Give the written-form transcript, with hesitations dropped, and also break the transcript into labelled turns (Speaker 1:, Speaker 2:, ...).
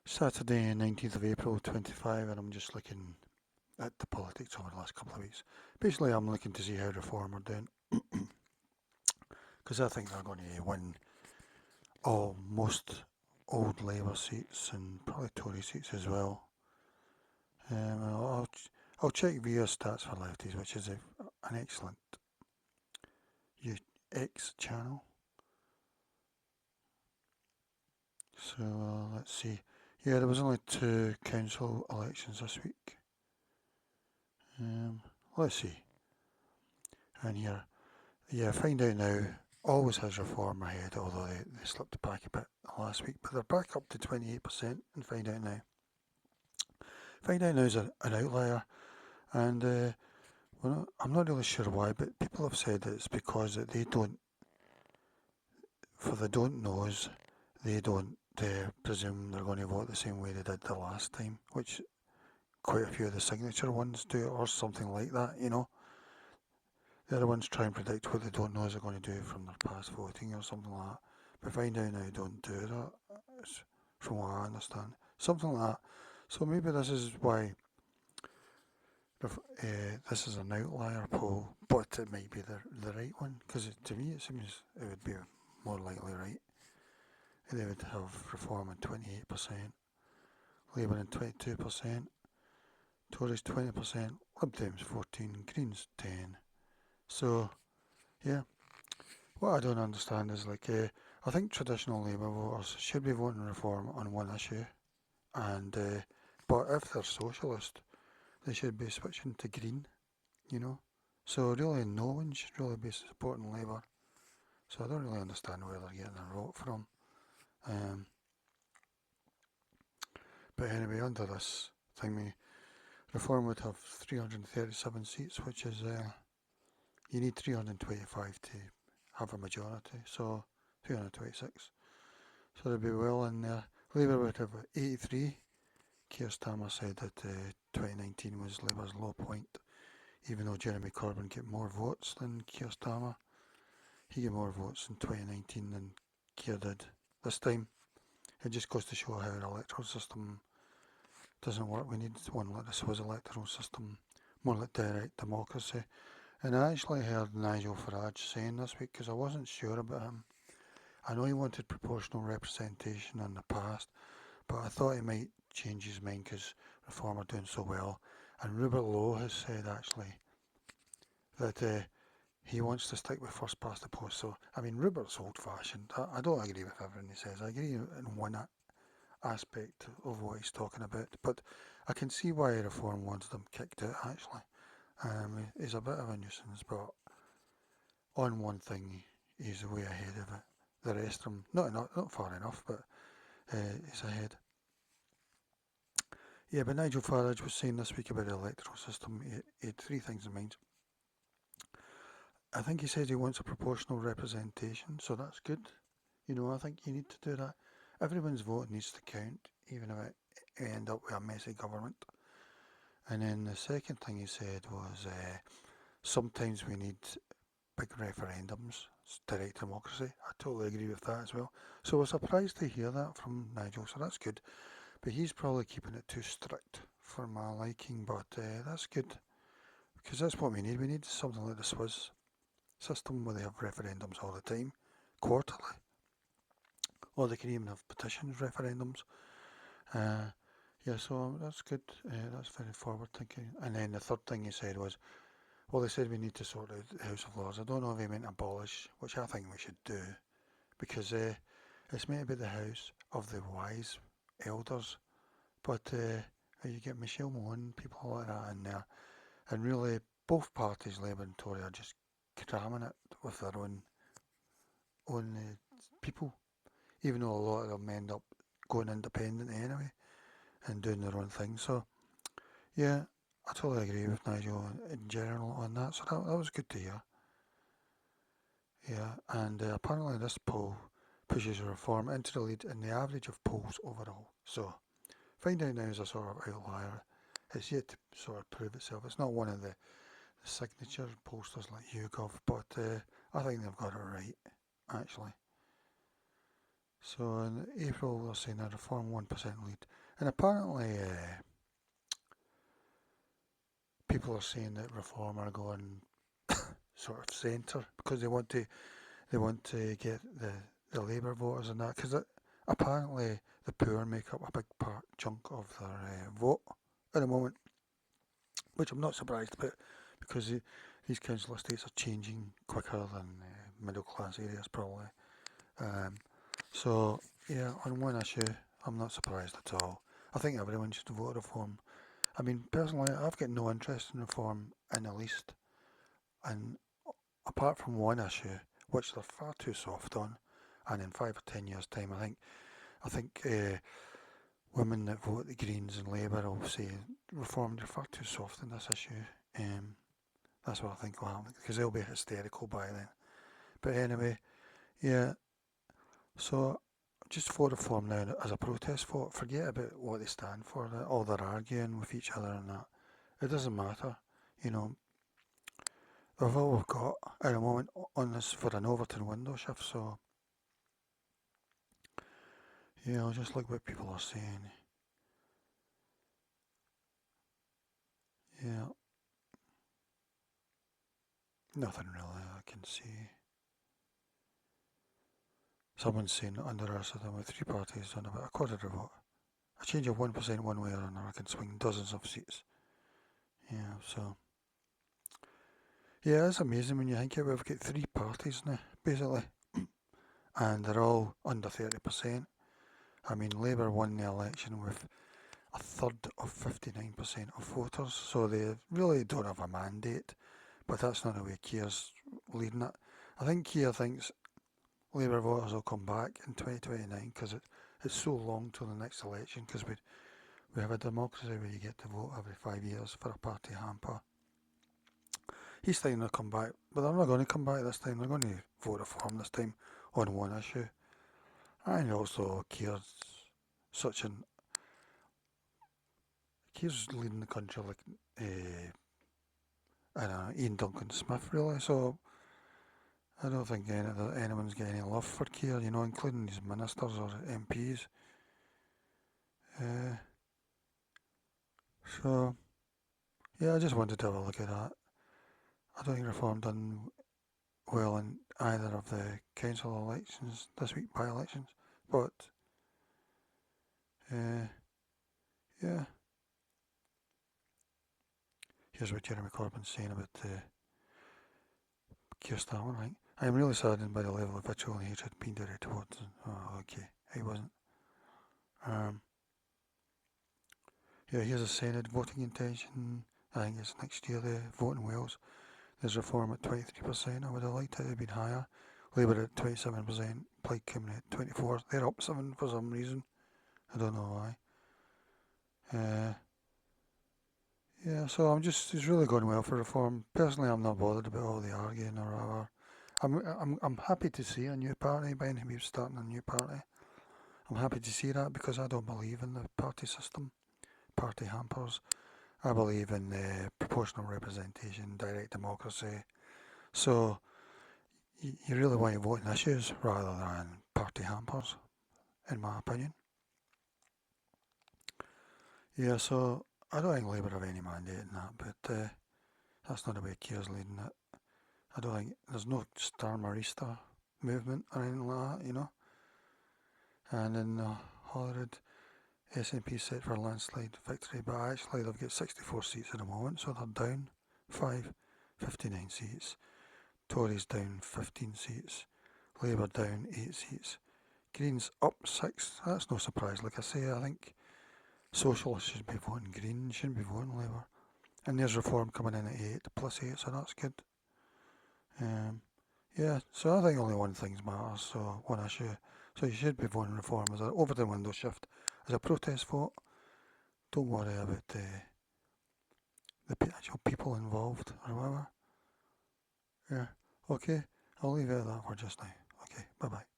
Speaker 1: Saturday, 19th of April 25, and I'm just looking at the politics over the last couple of weeks. Basically, I'm looking to see how Reform are doing, because I think they're going to win most old Labour seats and probably Tory seats as well. I'll check via Stats for Lefties, which is an excellent X channel. So let's see. Yeah, there was only 2 council elections this week. Um, let's see. And here, yeah, find out now. Always has Reform ahead, although they slipped back a bit last week. But they're back up to 28% and Find Out Now. Find Out Now is an outlier, and well, I'm not really sure why, but people have said that it's because that they don't, for the don't knows, they don't presume they're going to vote the same way they did the last time, which quite a few of the signature ones do, or something like that, you know. The other ones try and predict what they don't know they're going to do from their past voting or something like that. But Find Out Now don't do that, from what I understand. Something like that. So maybe this is why this is an outlier poll, but it might be the right one, because to me it seems it would be more likely right. They would have Reform at 28%, Labour at 22%, Tories 20%, Lib Dems 14%, Greens 10%. So, yeah, what I don't understand is I think traditional Labour voters should be voting Reform on one issue, and but if they're socialist, they should be switching to Green, you know. So really, no one should really be supporting Labour. So I don't really understand where they're getting their vote from. Um, but anyway, under this thing, Reform would have 337 seats, which is you need 325 to have a majority. So 326. So they'd be well in there. Labour would have 83. Keir Starmer said that 2019 was Labour's low point, even though Jeremy Corbyn get more votes than Keir Starmer. He got more votes in 2019 than Keir did this time. It just goes to show how our electoral system doesn't work. We need one like the Swiss electoral system, more like direct democracy. And I actually heard Nigel Farage saying this week, because I wasn't sure about him. I know he wanted proportional representation in the past, but I thought he might change his mind because Reform are doing so well. And Rupert Lowe has said actually that he wants to stick with first past the post. So, I mean, Rupert's old fashioned. I don't agree with everything he says. I agree in one aspect of what he's talking about, but I can see why Reform wants them kicked out actually. He's a bit of a nuisance, but on one thing he's way ahead of it. The rest of them, not far enough, but he's ahead. Yeah, but Nigel Farage was saying this week about the electoral system. He had 3 things in mind. I think he said he wants a proportional representation, so that's good. You know, I think you need to do that. Everyone's vote needs to count, even if it end up with a messy government. And then the second thing he said was sometimes we need big referendums, it's direct democracy. I totally agree with that as well. So we're surprised to hear that from Nigel, so that's good. But he's probably keeping it too strict for my liking, but that's good, because that's what we need. We need something like the Swiss system where they have referendums all the time, quarterly, or they can even have petitions referendums. Uh, yeah, so that's good. That's very forward thinking. And then the third thing he said was, well, they said we need to sort out the House of Lords. I don't know if he meant abolish, which I think we should do, because it's meant to be the house of the wise elders. But you get Michelle Mohan, people like that in there, and really both parties, Labour and Tory, are just cramming it with their own people, even though a lot of them end up going independent anyway and doing their own thing. So yeah, I totally agree with Nigel in general on that. So that was good to hear. Yeah, and apparently this poll pushes Reform into the lead in the average of polls overall. So Find Out Now is a sort of outlier. It's yet to sort of prove itself. It's not one of the signature posters like YouGov, but I think they've got it right, actually. So in April they're saying a Reform 1% lead. And apparently people are saying that Reform are going sort of centre because they want to get the Labour voters and that because apparently the poor make up a big chunk of their vote at the moment, which I'm not surprised about because these council estates are changing quicker than middle class areas probably. Um, so yeah, on one issue, I'm not surprised at all. I think everyone should vote Reform. I mean, personally, I've got no interest in Reform in the least, and apart from one issue, which they're far too soft on, and in 5 or 10 years' time, I think women that vote the Greens and Labour will say Reform, you're far too soft on this issue. Um, that's what I think will happen because they'll be hysterical by then. But anyway, yeah. So just vote Reform now as a protest vote. Forget about what they stand for. All they're arguing with each other and that. It doesn't matter. You know, we've all we've got at the moment on this for an overtoun window shift. So yeah, I'll just look what people are saying. Yeah, nothing really I can see. Someone's saying under our system with three parties on about a quarter of a vote. A change of 1% one way or another can swing dozens of seats. Yeah, so yeah, it's amazing when you think it. We've got three parties now, basically, and they're all under 30%. I mean, Labour won the election with a third of 59% of voters, so they really don't have a mandate, but that's not the way Keir's leading it. I think Keir thinks Labour voters will come back in 2029 because it's so long till the next election because we have a democracy where you get to vote every 5 years for a party hamper. He's thinking they'll come back, but they're not going to come back this time. They're going to vote Reform this time on one issue. And also such an Keir's leading the country like I don't know, Ian Duncan Smith really. So I don't think anyone's got any love for Keir, including his ministers or MPs. Uh, so yeah, I just wanted to have a look at that. I don't think Reform done well in either of the council elections this week, by-elections, but uh, yeah. Here's what Jeremy Corbyn's saying about Keir Starmer, right? I am really saddened by the level of vitriol and hatred being directed towards him. Oh, okay. He wasn't. Um, yeah, here's a Senate voting intention. I think it's next year, the vote in Wales. There's Reform at 23%. I would have liked it to have been higher. Labour at 27%. Plaid Cymru at 24%. They're up 7 for some reason. I don't know why. Yeah, so it's really going well for Reform. Personally, I'm not bothered about all the arguing or whatever. I'm happy to see a new party, by any means starting a new party. I'm happy to see that because I don't believe in the party system, party hampers. I believe in proportional representation, direct democracy. So you really want to vote in issues rather than party hampers, in my opinion. Yeah, so I don't think Labour have any mandate in that, but that's not the way Keir's leading it. I don't think there's no Starmerista movement or anything like that. And in Holyrood, SNP set for a landslide victory, but actually they've got 64 seats at the moment, so they're down 5, 59 seats. Tories down 15 seats. Labour down 8 seats. Greens up 6. That's no surprise. Like I say, I think Socialists should be voting Green, shouldn't be voting Labour. And there's Reform coming in at 8 plus 8, so that's good. Yeah, so I think only one thing matters, so one issue. So you should be voting Reform as an over the window shift, as a protest vote. Don't worry about the actual people involved or whatever. Yeah, okay, I'll leave it at that for just now. Okay, bye bye.